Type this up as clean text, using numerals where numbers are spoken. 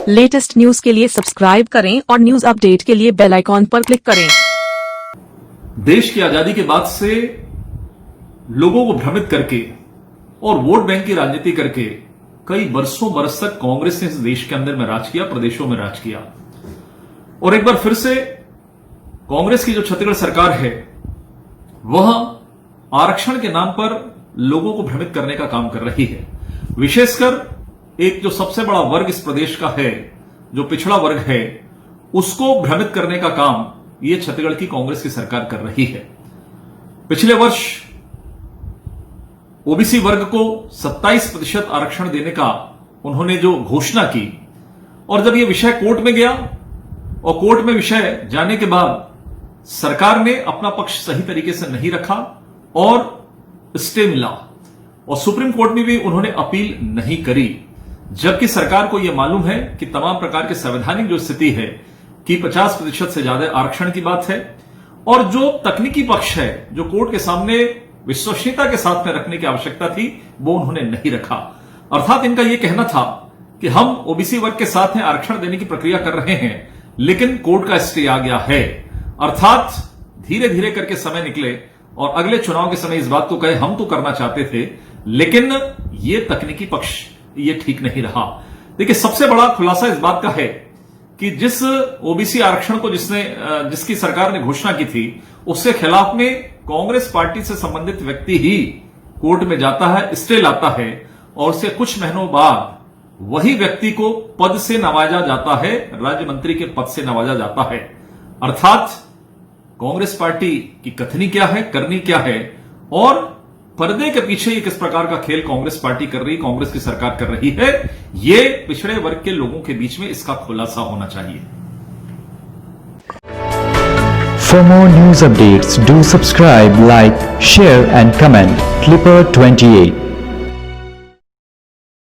Latest news के लिए subscribe करें और न्यूज अपडेट के लिए बेल आइकॉन पर क्लिक करें। देश की आजादी के बाद से लोगों को भ्रमित करके और वोट बैंक की राजनीति करके कई बरसों बरस तक कांग्रेस ने इस देश के अंदर में राज किया, प्रदेशों में राज किया। और एक बार फिर से कांग्रेस की जो छत्तीसगढ़ सरकार है वह आरक्षण के नाम पर लोगों को भ्रमित करने का काम कर रही है। विशेषकर एक जो सबसे बड़ा वर्ग इस प्रदेश का है, जो पिछड़ा वर्ग है, उसको भ्रमित करने का काम ये छत्तीसगढ़ की कांग्रेस की सरकार कर रही है। पिछले वर्ष ओबीसी वर्ग को 27% आरक्षण देने का उन्होंने जो घोषणा की, और जब यह विषय कोर्ट में गया और कोर्ट में विषय जाने के बाद सरकार ने अपना पक्ष सही तरीके से नहीं रखा और स्टे मिला, और सुप्रीम कोर्ट में भी उन्होंने अपील नहीं करी, जबकि सरकार को यह मालूम है कि तमाम प्रकार के संवैधानिक जो स्थिति है कि 50% से ज्यादा आरक्षण की बात है, और जो तकनीकी पक्ष है जो कोर्ट के सामने विश्वसनीयता के साथ में रखने की आवश्यकता थी वो उन्होंने नहीं रखा। अर्थात इनका यह कहना था कि हम ओबीसी वर्ग के साथ में आरक्षण देने की प्रक्रिया कर रहे हैं, लेकिन कोर्ट का स्टे आ गया है। अर्थात धीरे धीरे करके समय निकले और अगले चुनाव के समय इस बात को कहे हम तो करना चाहते थे, लेकिन यह तकनीकी पक्ष ये ठीक नहीं रहा। देखिए, सबसे बड़ा खुलासा इस बात का है कि जिस ओबीसी आरक्षण को जिसकी सरकार ने घोषणा की थी, उसके खिलाफ में कांग्रेस पार्टी से संबंधित व्यक्ति ही कोर्ट में जाता है, स्टे लाता है, और उससे कुछ महीनों बाद वही व्यक्ति को पद से नवाजा जाता है, राज्य मंत्री के पद से नवाजा जाता है। अर्थात कांग्रेस पार्टी की कथनी क्या है, करनी क्या है, और पर्दे के पीछे ये किस प्रकार का खेल कांग्रेस पार्टी कर रही, कांग्रेस की सरकार कर रही है, ये पिछड़े वर्ग के लोगों के बीच में इसका खुलासा होना चाहिए। For more news updates, do subscribe, like, share and comment. Clipper 28